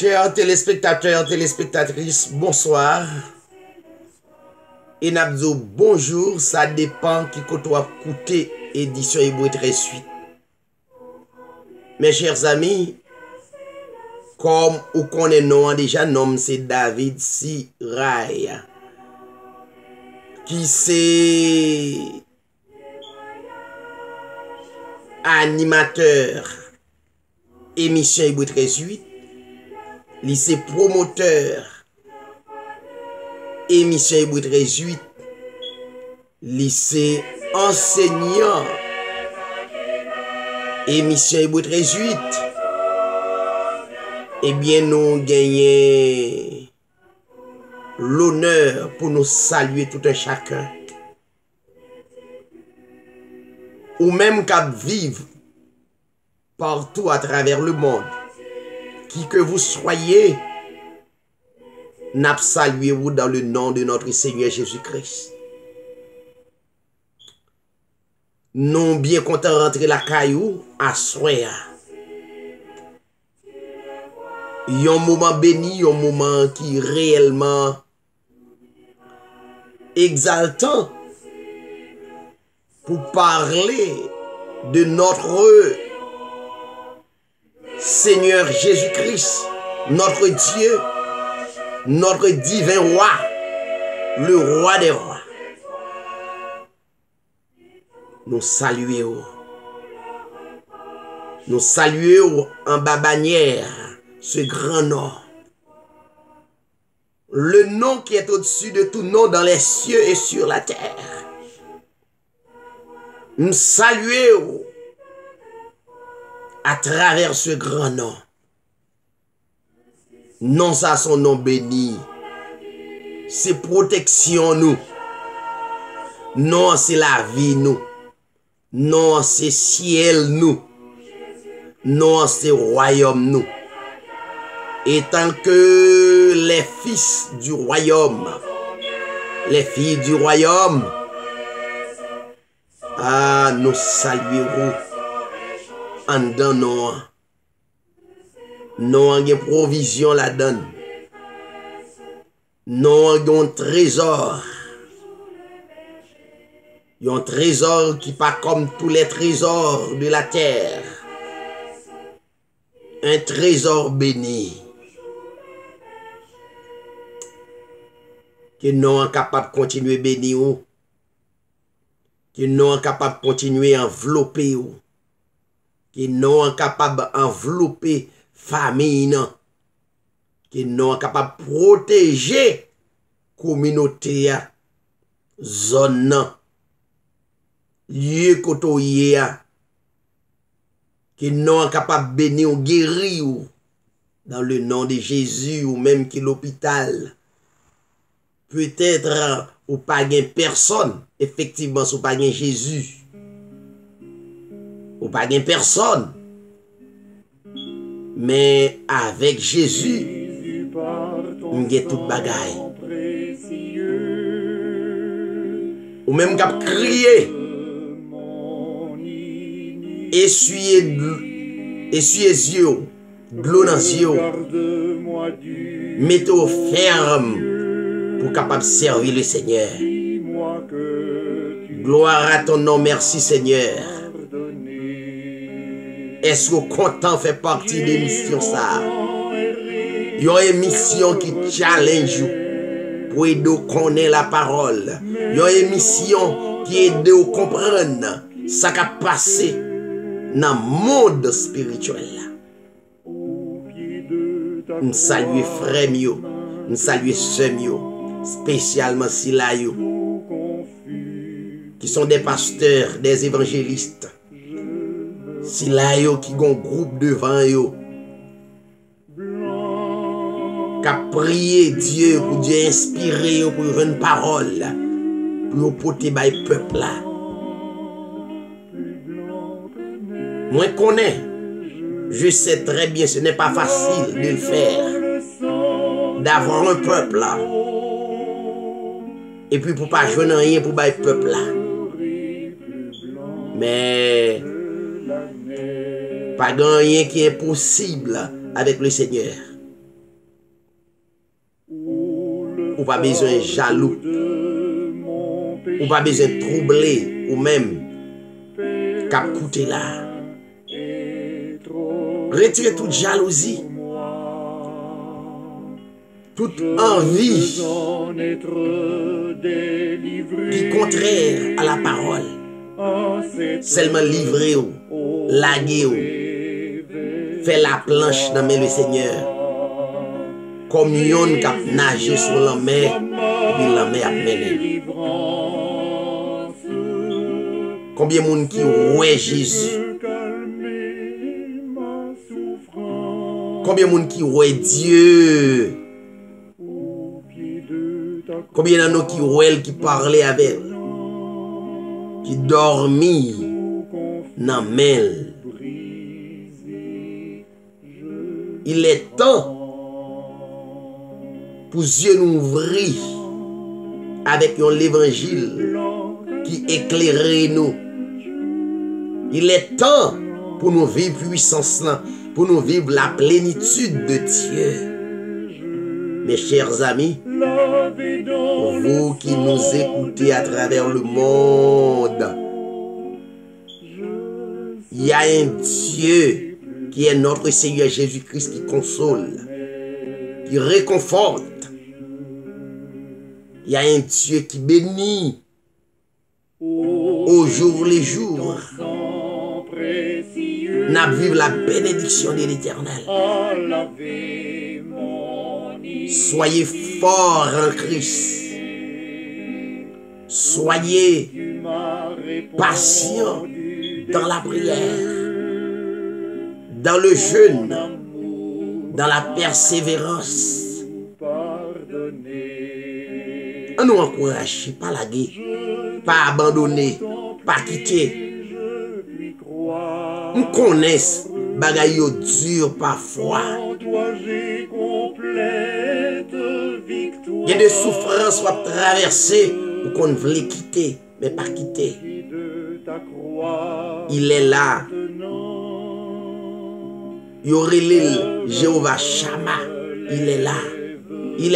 Chers téléspectateurs, téléspectatrices, bonsoir. Et Nabzo, bonjour, ça dépend qui côtoie coûter édition Hébreu 13.8. Mes chers amis, comme vous connaissez nom déjà, nom c'est David Siraya, qui c'est animateur émission Hébreu 13.8, lycée promoteur émission Hébreu 13.8, lycée enseignant émission Hébreu 13.8. Eh bien, nous gagnons l'honneur pour nous saluer tout un chacun. Ou même qu'à vivre partout à travers le monde. Qui que vous soyez, n'a salué vous dans le nom de notre Seigneur Jésus-Christ. Nous bien content rentrer la caillou à soya. Un moment béni, un moment qui réellement exaltant pour parler de notre Seigneur Jésus-Christ, notre Dieu, notre divin roi, le roi des rois. Nous saluons. Nous saluons en bas bannière ce grand nom. Le nom qui est au-dessus de tout nom dans les cieux et sur la terre. Nous saluons à travers ce grand nom. Non, ça son nom béni. C'est protection nous. Non, c'est la vie nous. Non, c'est ciel nous. Non, c'est royaume nous. Et tant que les fils du royaume, les filles du royaume, nous saluerons en donnant. Nous avons provision la donne. Nous avons trésor. Un trésor qui pas comme tous les trésors de la terre. Un trésor béni. Que nous sommes capables de continuer à bénir. Que nous sommes capables de continuer à envelopper. Que nous sommes capables d'envelopper famille. Que nous sommes capables de protéger la communauté. Zone. Lieu côtoyer. Que nous sommes capables de bénir, guérir. Dans le nom de Jésus ou même que l'hôpital. Peut-être ou pas gain personne, effectivement, ou pas gain Jésus, ou pas gain personne, mais avec Jésus, on gagne toute bagaille. Ou même qu'à crier, essuyer les yeux, de l'eau dans les yeux, mettez au ferme. Pour capable de servir le Seigneur. Gloire à ton nom, merci Seigneur. Est-ce que content fait partie de l'émission ça? Il y a une émission qui challenge pour aider à connaître la parole. Il y a une émission qui aide à comprendre ce qui a passé dans le monde spirituel. Nous saluons frères mieux, nous saluons sœurs mieux. Spécialement si là qui sont des pasteurs, des évangélistes, si là qui ont un groupe devant yo, qui a prié Dieu pour Dieu inspirer pour une parole pour porter par le peuple là. Moi connais, je sais très bien ce n'est pas facile de le faire, d'avoir un peuple là. Et puis pour pas jouer rien pour le peuple là. Mais pas rien qui est possible avec le Seigneur. ou pas besoin jaloux, ou pas besoin troubler, ou même cap coûter là. Retirez toute jalousie, toute envie qui est contraire à la parole. Seulement livrer ou laguer ou faire la planche dans le Seigneur. Comme yon qui a nagé sur la mer, puis la mer a mené. Combien de monde qui ouait Jésus? Combien de monde qui ouait Dieu? Combien de nous qui ouait qui parlait avec, qui dormit dans mel? Il est temps pour Dieu nous ouvrir avec l'évangile qui éclaire nous. Il est temps pour nous vivre puissance là, pour nous vivre la plénitude de Dieu. Mes chers amis, vous qui nous écoutez à travers le monde, il y a un Dieu qui est notre Seigneur Jésus-Christ qui console, qui réconforte. Il y a un Dieu qui bénit au jour les jours. N'a vivre la bénédiction de l'Éternel. Soyez forts en Christ. Soyez patients dans la prière, dans le jeûne, dans la persévérance. On nous encourage, pas laguer, pas abandonner, pas quitter. On connaît bagaille dur parfois. Il y a des souffrances qu'on va traverser ou qu'on veut quitter, mais pas quitter. Il est là. Yorelil Jéhovah Shama, il est là. Il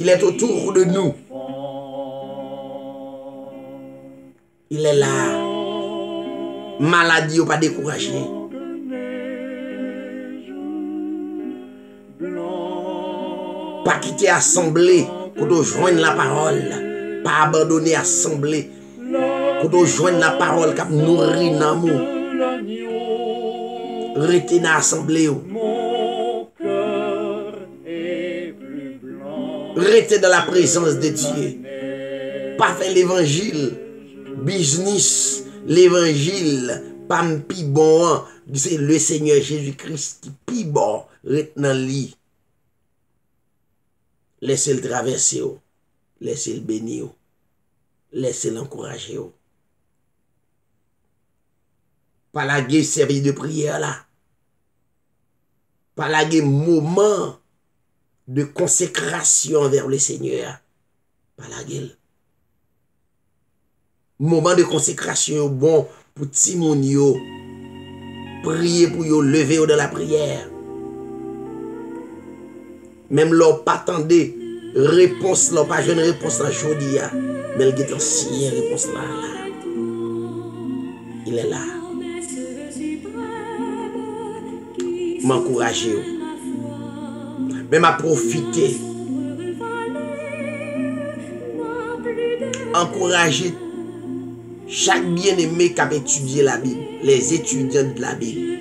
est autour de nous. Il est là. Maladie ou pas découragé. Pas quitter l'assemblée pour te joindre la parole. Pas abandonner l'assemblée pour te joindre la parole qui nourrit l'amour. Restez dans l'assemblée. Restez dans la présence de Dieu. Pas faire l'évangile. Business. L'évangile. Pas pi bon. C'est le Seigneur Jésus-Christ qui pi bon. Restez dans le lit. Laissez-le traverser. Laissez-le bénir. Laissez-le encourager. Pas la guerre servie de prière là. Pas la guerre moment de consécration vers le Seigneur. Pas la guerre. Moment de consécration bon pour Timonio. Prier pour yo lever dans la prière. Même leur pas attendez réponse là, pas jeune réponse là jodi ya, mais il est ancien réponse là. Il est là. M'encourager. Même à profiter. Encourager chaque bien-aimé qui a étudié la Bible, les étudiants de la Bible.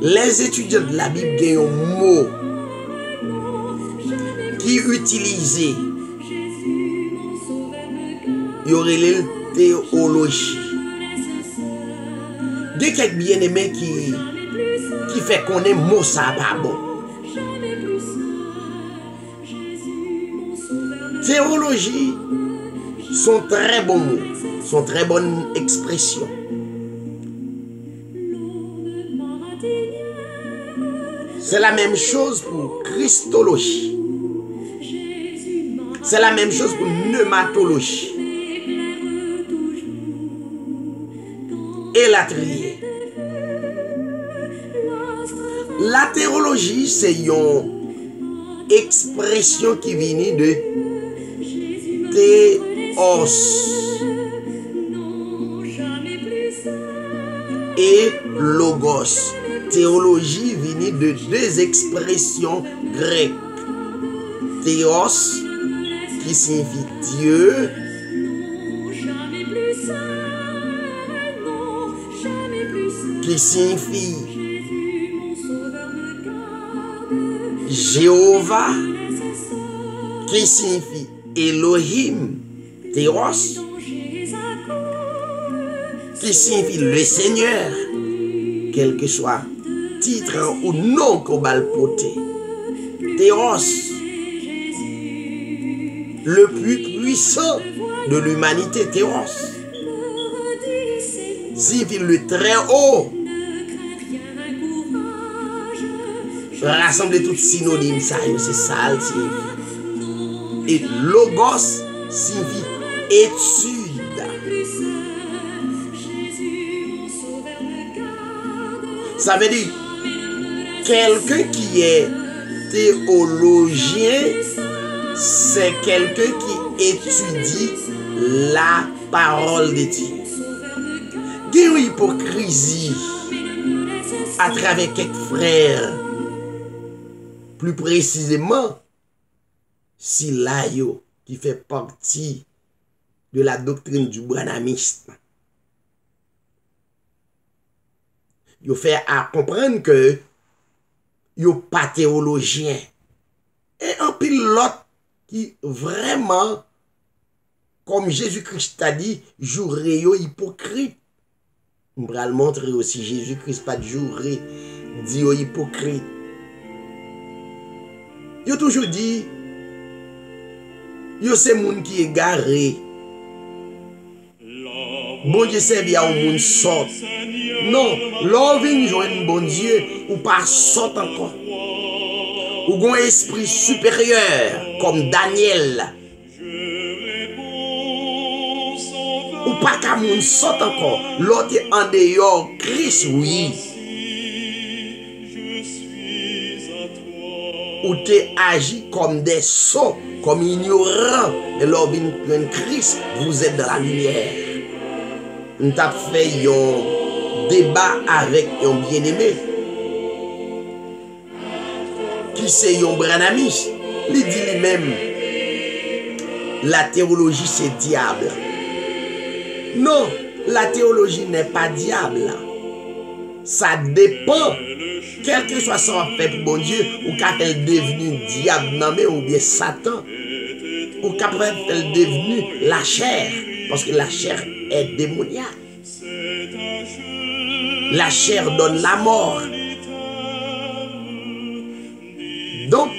Les étudiants de la Bible ont un mot qui utilisé. Il y aurait la théologie. Il y a quelques bien-aimés qui fait qu'on est mot ça pas bon. Théologie sont très bons mots, sont très bonnes expressions. C'est la même chose pour Christologie. C'est la même chose pour pneumatologie. Et la trier. La théologie, c'est une expression qui vient de théos et logos. Théologie vient de deux expressions grecques. Théos qui signifie Dieu qui signifie Jéhovah qui signifie Elohim, Théos qui signifie le Seigneur, quel que soit titre ou nom qu'on va le porter. Théos, le plus puissant de l'humanité, Théos, signifie le très haut. Rassembler toutes synonymes, ça, c'est ça, le signifie. Et logos signifie étude. Ça veut dire quelqu'un qui est théologien, c'est quelqu'un qui étudie la parole de Dieu. Il y a une hypocrisie à travers quelques frères. Plus précisément, si l'ayo qui fait partie de la doctrine du branhamisme. Il fait à comprendre que yo pas théologien. Et un pilote qui vraiment, comme Jésus-Christ a dit, jouerait yo hypocrite. On va le montrer aussi, Jésus-Christ pas de jouerait, dit yo hypocrite. Yo toujours dit, yo c'est moun qui est garé. Bon Dieu servi à un moun sort. Non, l'on vient joindre bon Dieu ou pas sort encore. Ou un esprit supérieur comme Daniel. Ou pas qu'à moun sort encore. L'autre est en dehors, Christ, oui. Ou t'es agi comme des sots, comme ignorants. Et l'on vient prendre Christ, vous êtes dans la lumière. Nous avons fait un débat avec un bien-aimé qui c'est un branhamiste. Il dit lui-même la théologie c'est diable. Non, la théologie n'est pas diable. Ça dépend, quel que soit son fait pour bon Dieu, ou quand elle est devenue diable nommé ou bien Satan, ou quand elle est devenue la chair, parce que la chair est démoniaque. La chair donne la mort. Donc,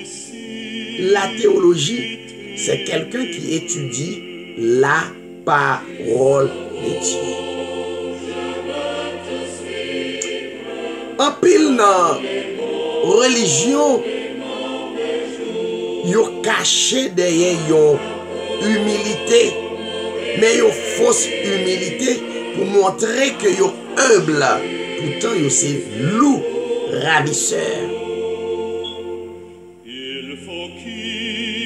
la théologie, c'est quelqu'un qui étudie la parole de Dieu. En pile dans religion, yo caché derrière yo humilité, mais yo fausse humilité pour montrer que yo humble. Pourtant yo c'est loup ravisseur.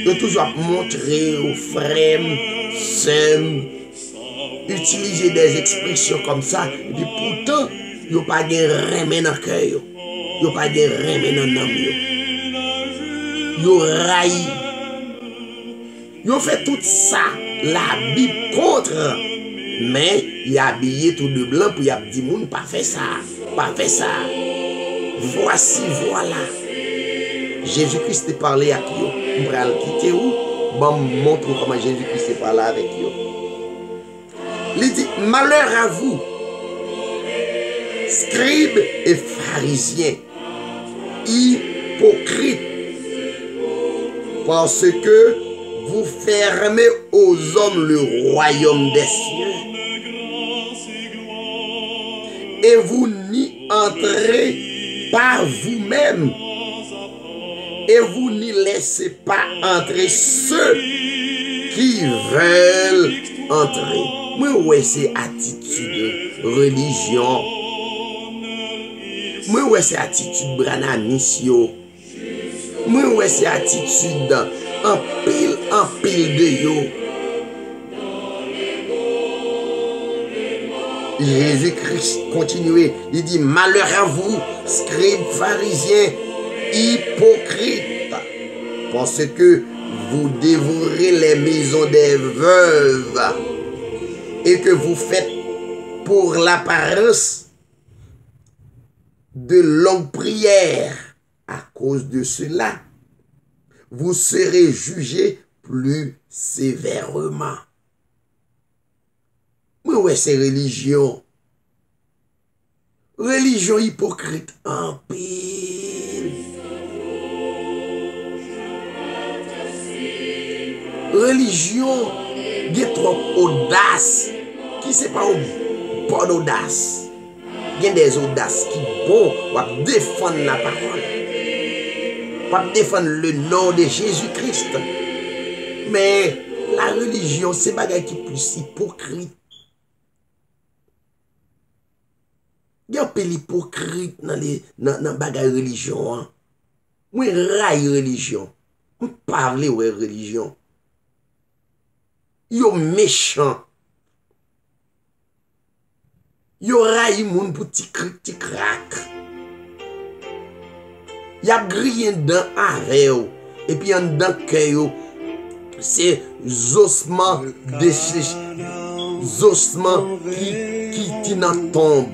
Yo toujours montrer aux frères, sœurs, utiliser des expressions comme ça, et puis pourtant yo pas de remède dans le cœur, yo pas de remède dans l'âme, yo raï, yo fait tout ça, la Bible contre, mais il a habillé tout de blanc pour y a dit moun pas fait ça, pas fait ça. Voici, voilà. Jésus-Christ est parlé avec yo. On va le quitter où? Bon, montre comment Jésus-Christ est parlé avec yo. Il dit, malheur à vous, scribes et pharisiens, hypocrites, parce que vous fermez aux hommes le royaume des cieux et vous n'y entrez par vous-même et vous n'y laissez pas entrer ceux qui veulent entrer. Moi, ouais, c'est attitude religion. Moi, ouais, c'est attitude branhamisme. Moi, ouais, c'est attitude. En pile de yo. Jésus-Christ continuait. Il dit, malheur à vous, scribes, pharisiens, hypocrites, parce que vous dévorez les maisons des veuves et que vous faites pour l'apparence de longues prières. À cause de cela, vous serez jugés plus sévèrement. Mais ouais, c'est religion. Religion hypocrite en pile. Religion qui est trop audace. Qui c'est pas une bonne audace. Il y a des audaces qui bon pour défendre la parole. Pour défendre le nom de Jésus-Christ. Mais la religion, c'est bagay qui plus hypocrite. Il y a un peu l'hypocrite dans la bagay religion. Hein. Moi, raille religion. Je ne parle pas de religion. Yo méchant. Yo raille moun pour ti crack. Y a grillé dans avec et puis en dans cœur c'est ossements qui n'en tombe.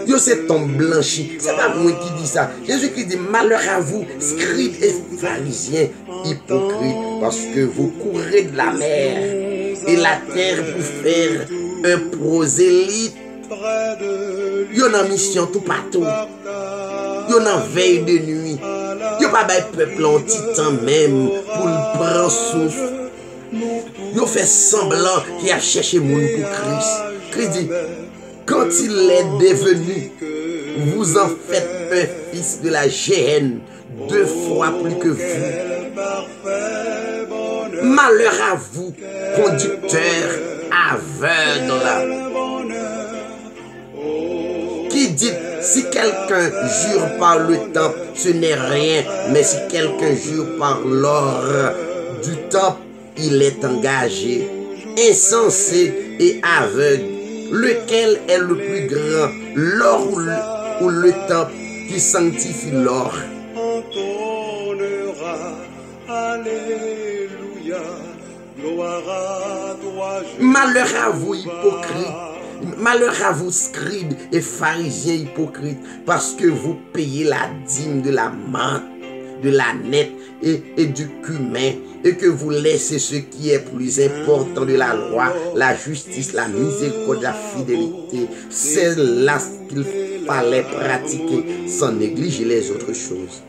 Yo c'est tombe blanchi. C'est pas moi qui dis ça. Jésus-Christ dit malheur à vous, scribes et pharisiens hypocrites, parce que vous courez de la mer et la terre pour faire un prosélyte. Yo nan mission tout partout. Yo nan veille de nuit. Yo pas bay peuple en petit temps même pour le prendre souffle. Yo fait semblant qu'il a cherché moun pour Christ. Christ dit, quand il est devenu, vous en faites un fils de la géhenne, 2 fois plus que vous. Malheur à vous, conducteurs aveugles, qui dit, si quelqu'un jure par le temple, ce n'est rien, mais si quelqu'un jure par l'or du temple, il est engagé. Insensé et aveugle, lequel est le plus grand, l'or ou le temple qui sanctifie l'or? Malheur à vous, hypocrites. Malheur à vous, scribes et pharisiens hypocrites, parce que vous payez la dîme de la menthe, de la nette et du cumin, et que vous laissez ce qui est plus important de la loi, la justice, la miséricorde, la fidélité. C'est là qu'il fallait pratiquer sans négliger les autres choses.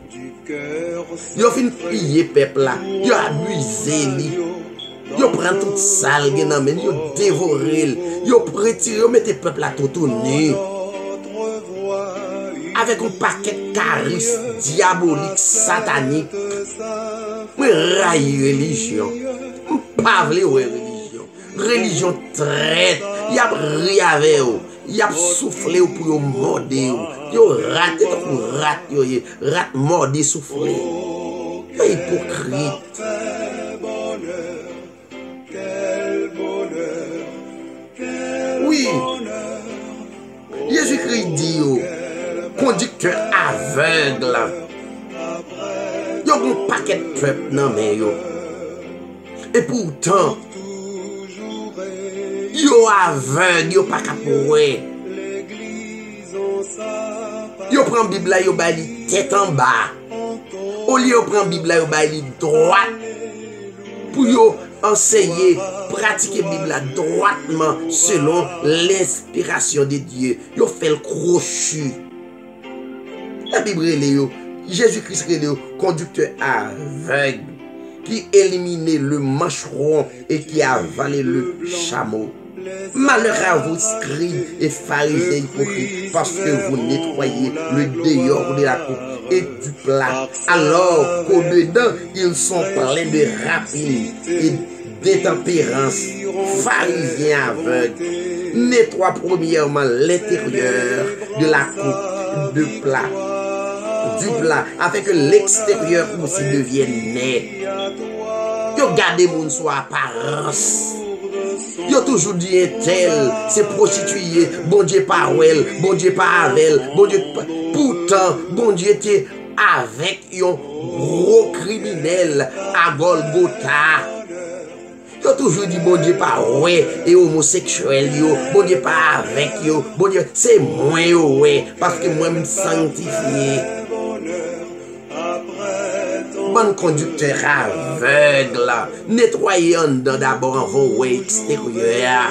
Yo fin prier peuple là, yo abusé li. Yo prend toute sale gen nan men, yo dévoré, yo retiré, yo mette peuple là tout tourné. Avec un paquet de charisme diabolique, satanique. Mais raille religion. Pas vrai religion. Religion traite. Y a ri avec eux. Y a soufflé pour yo morder. Yo raté pour rat yo. Rat morder soufflé. Yo hypocrite. Oui. Jésus-Christ dit yo. Conducteur aveugle. Yo un paquet de peuple nan men yo. Et pourtant, yo aveugle, yo pas capable. Yo prend Bible là, yo bali tête en bas. Au lieu yo prend Bible là, yo bali droite. Pour yo enseigner, pratiquer Bible là droitement selon l'inspiration de Dieu. Yo fait le crochu. La Bible est Jésus-Christ est le conducteur aveugle qui éliminait le mancheron et qui avalait le chameau. Malheur à vous, scribes et pharisiens hypocrites, parce que vous nettoyez le dehors de la coupe et du plat, alors qu'au-dedans, ils sont pleins de rapines et d'intempérance. Pharisiens aveugles, nettoie premièrement l'intérieur de la coupe de plat dupe là, afin que l'extérieur aussi devienne net. Yo gardez moun sur apparence. Yo toujours dit un tel, c'est prostitué, bon Dieu pas elle, bon Dieu pas avec, bon Dieu pas. Pourtant, bon Dieu était avec un gros criminel à Golgotha. Yo toujours dit bon Dieu pas ouais et homosexuel yo, bon Dieu pas avec yo, bon Dieu c'est moi yo ouais parce que moi me sanctifié. Bon conducteur aveugle, nettoyez en dedans d'abord avant ouais extérieur.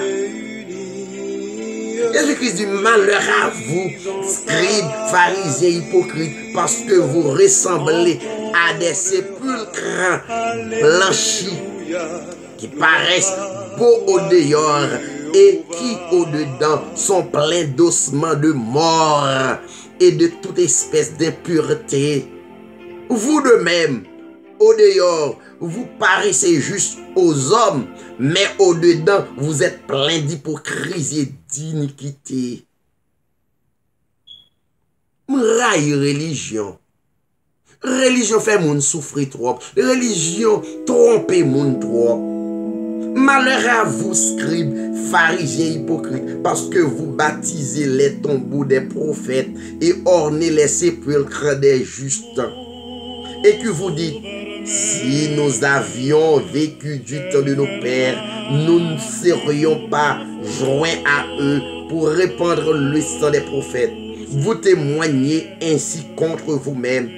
Jésus-Christ dit malheur à vous, scribes, pharisiens, hypocrites, parce que vous ressemblez à des sépulcres blanchis qui paraissent beaux au dehors et qui au dedans sont pleins d'ossements de mort et de toute espèce d'impureté. Vous de même, au dehors, vous paraissez juste aux hommes, mais au dedans, vous êtes plein d'hypocrisie et d'iniquité. M'raille religion. Religion fait moun souffrir trop. Religion trompe moun trop. Malheur à vous, scribes, pharisiens hypocrites, parce que vous baptisez les tombeaux des prophètes et ornez les sépulcres des justes. Et que vous dites, si nous avions vécu du temps de nos pères, nous ne serions pas joints à eux pour répandre le sang des prophètes. Vous témoignez ainsi contre vous-même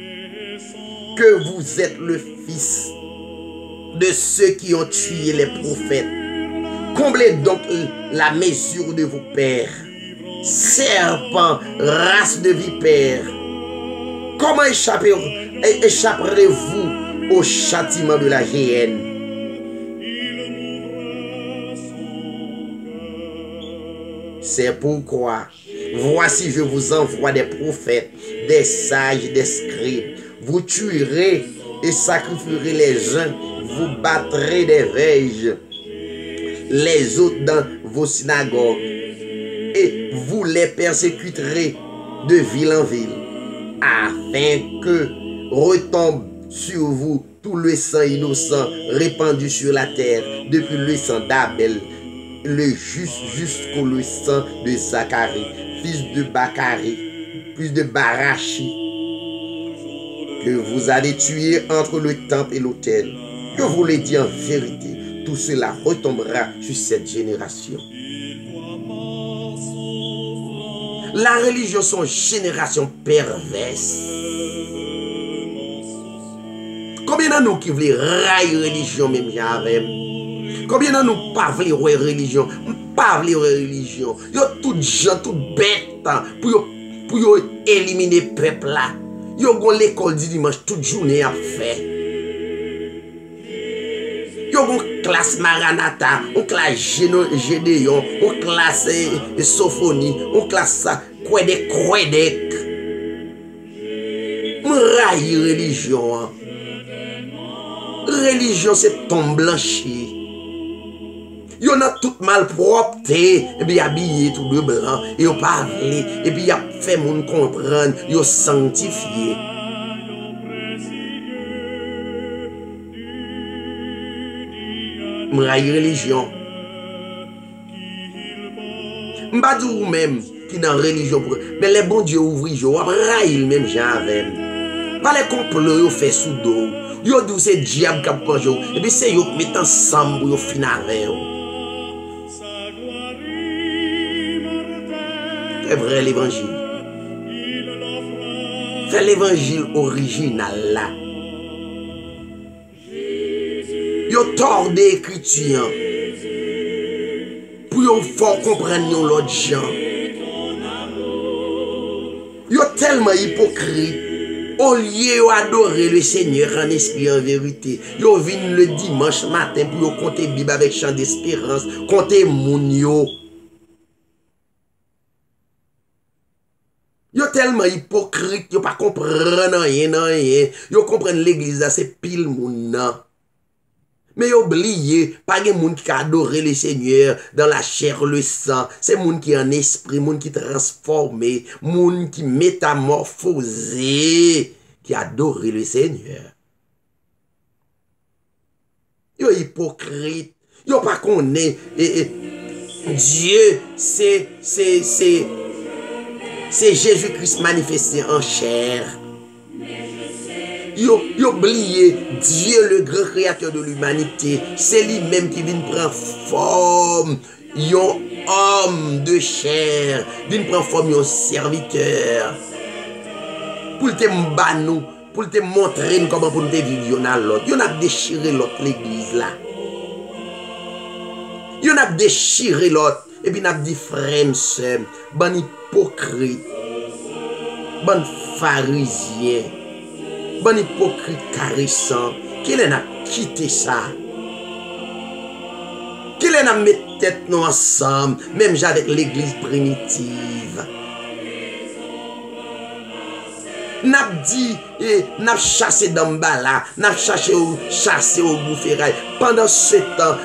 que vous êtes le fils de ceux qui ont tué les prophètes. Comblez donc la mesure de vos pères. Serpents, race de vipères. Comment échapperez-vous au châtiment de la géhenne? C'est pourquoi, voici je vous envoie des prophètes, des sages, des scribes. Vous tuerez et sacrifierez les uns, vous battrez des verges, les autres dans vos synagogues, et vous les persécuterez de ville en ville, afin que retombe sur vous tout le sang innocent répandu sur la terre, depuis le sang d'Abel, le juste jusqu'au le sang de Zacharie, fils de Bachari, fils de Barachi, que vous allez tuer entre le temple et l'autel. Je vous l'ai dit en vérité, tout cela retombera sur cette génération. La religion sont une génération perverse. Combien de nous qui voulons railler religion même j'avais? Combien de nous pas voulons religion? Pas voulons religion. Yo tout gens tout bête pour éliminer le peuple là. Yo gon l'école du dimanche toute journée à faire. Yo gon classe Maranatha, on classe Gédéon, on classe Sophonie, on classe ça Kwedek. M'raille religion. Hein. Religion c'est ton blanchi. Yo a tout malpropreté, et puis habillé tout de blanc, et yo parlé, et puis y a fait moun comprendre, yo sanctifié. M'raille religion. M'ba di ou même qui dans religion, mais les bons dieux ouvri yo, m'raille même j'avais. Pas les complots yo fait sous dos. Yo dou c'est diable qui prend yo, et puis c'est yo qui met ensemble pour yo fin avec yo. C'est vrai l'évangile. Fais l'évangile original là. Yo tord d'écriture pour yo faut comprendre l'autre gens. Yo tellement hypocrite. Au lieu d'adorer le Seigneur en esprit en vérité, yo vinn le dimanche matin pour yo compter Bible avec chant d'espérance, compter moun yo. Yo tellement hypocrite, yo pas comprendre rien. Yo comprendre l'église là c'est pile moun nan. Mais oubliez, pas de monde qui adore le Seigneur dans la chair, le sang. C'est monde qui en esprit, monde qui transformé, monde qui métamorphosé, qui adore le Seigneur. Yo hypocrite, yo pas connaît Dieu, c'est Jésus-Christ manifesté en chair. Yo oublié Dieu le grand créateur de l'humanité, c'est lui-même qui vient prendre forme yon homme de chair, vient prendre forme yon serviteur pour te m'banou, pour te montrer comment pour te vivre dans l'autre. Yon a déchiré l'autre l'église là. Yon a déchiré l'autre et puis n'a dit frère sœur, ban hypocrite, ban pharisien, bon hypocrite caressant, qu'il en a quitté ça. Qu'il en a mis tête nous ensemble, même avec l'église primitive. N'a dit, n'a chassé d'Ambala, n'a chassé au Boufferail. Pendant ce temps,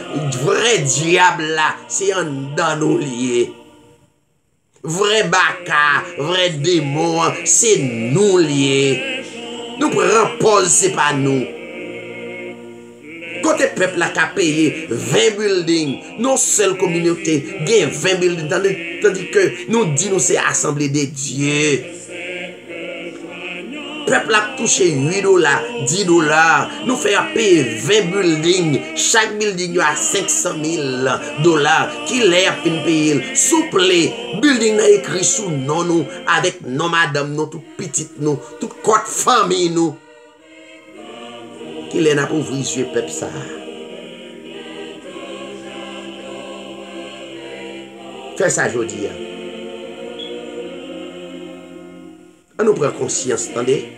vrai diable là, c'est un dans nos liés. Vrai baka, vrai démon, c'est nous liés. Nous prenons pause, c'est pas nous. Côté peuple a payé 20 buildings, nos seules communautés gagnent 20 buildings, tandis que nous disons c'est assemblée de Dieu. Peuple a touché 8 dollars, 10 dollars, nous faisons payer 20 buildings, chaque building a 500 000 dollars, qui l'air fin payer. Souple, building a écrit sous non nous, avec nos madame, nous, tout petit nous, tout côte famille nous. Qui l'air n'a pas ouvert les yeux, peuple ça. Fais ça aujourd'hui. On nous prend conscience, attendez.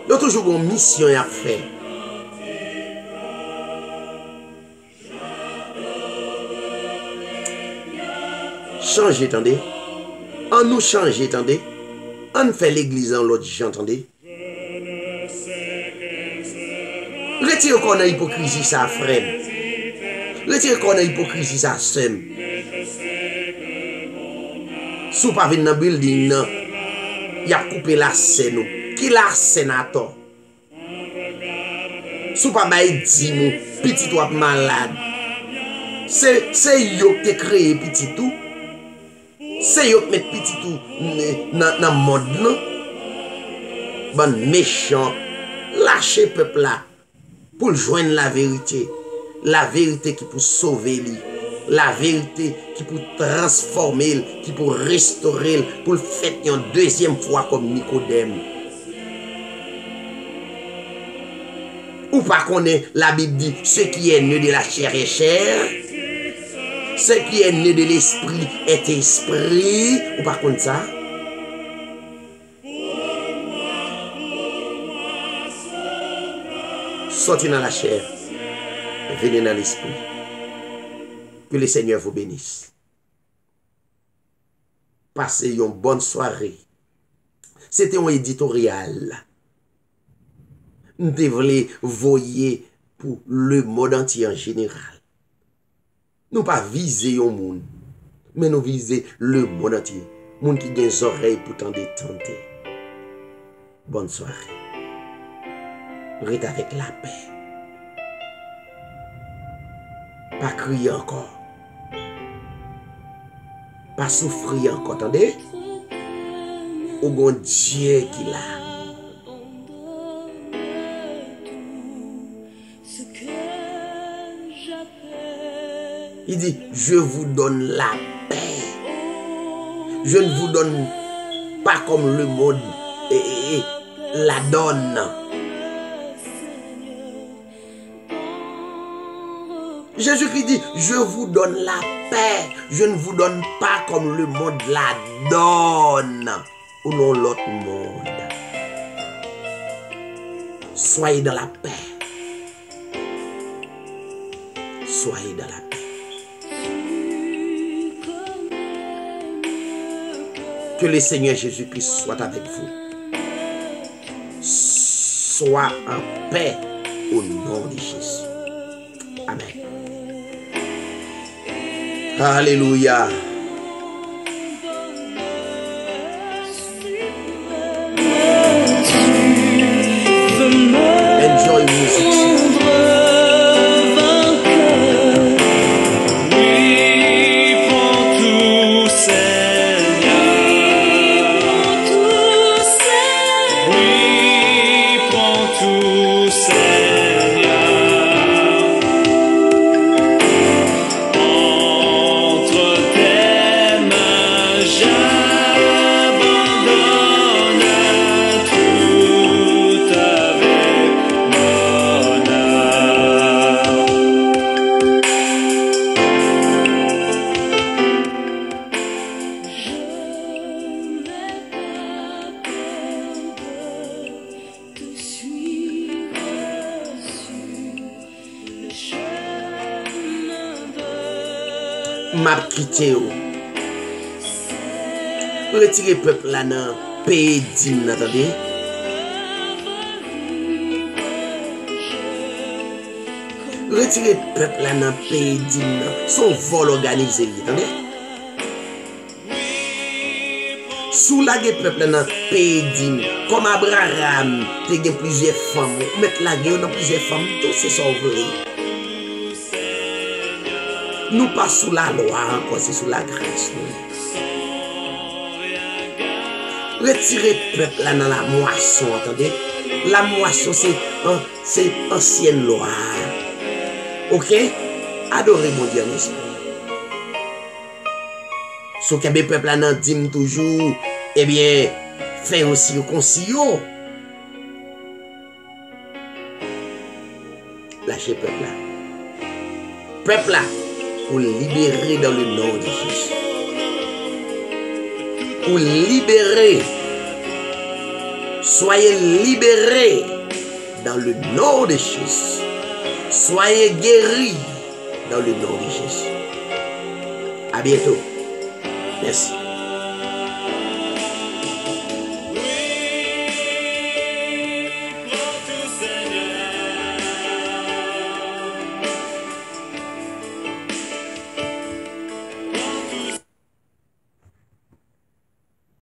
Il y a toujours une mission à faire. Changer, attendez. On nous change, attendez. On fait l'église en l'autre, j'entendez. Retirez qu'on a hypocrisie, ça, frère. Retirez qu'on a hypocrisie, ça, sème. Sous pas venir dans le building, il a coupé la scène. Qui la sénateur? Sous pas bail dit mou, petit ou malade. C'est yo qui créé petit tout. C'est yo qui met petit tout dans le monde. Bon méchant, lâchez peuple là pour joindre la vérité. La vérité qui peut sauver lui. La vérité qui peut transformer, qui peut restaurer, pour le faire une deuxième fois comme Nicodème. Ou pas qu'on est, la Bible dit, ce qui est né de la chair est chair, ce qui est né de l'esprit est esprit. Ou pas qu'on ça? Sortez dans la chair, venez dans l'esprit. Que le Seigneur vous bénisse. Passez une bonne soirée. C'était un éditorial. Nous devons voyer pour le monde entier en général. Nous pas viser un monde, mais nous viser le monde entier. Monde qui a des oreilles pour t'en détenter. Bonne soirée. Reste avec la paix. Pas crier encore. Pas souffrir encore, attendez? Au bon Dieu qui l'a. Il dit, je vous donne la paix. Je ne vous donne pas comme le monde la donne. Jésus-Christ dit, je vous donne la paix. Je ne vous donne pas comme le monde la donne. Ou non l'autre monde. Soyez dans la paix. Soyez dans la paix. Que le Seigneur Jésus-Christ soit avec vous. Sois en paix au nom de Jésus. Amen. Alléluia. Enjoy music. M'a quitté. Retirez peuple là dans pays d'hymne, attendez. Retirez peuple là dans pays d'hymne. Son vol organisé, attendez. Soulager peuple là dans pays d'hymne. Comme Abraham, il y a plusieurs femmes. Mettre la guerre dans plusieurs femmes, tout c'est sauvé. Nous pas sous la loi encore, c'est sous la grâce. Retirez le peuple là dans la moisson, attendez. La moisson, c'est ancienne loi. Ok? Adorez mon Dieu en esprit. Ce que le peuple là dans dîme toujours, eh bien, fait aussi au conseil. Lâchez peuple là. Peuple là. Pour libérer dans le nom de Jésus. Pour libérer. Soyez libérés dans le nom de Jésus. Soyez guéris dans le nom de Jésus. À bientôt. Merci.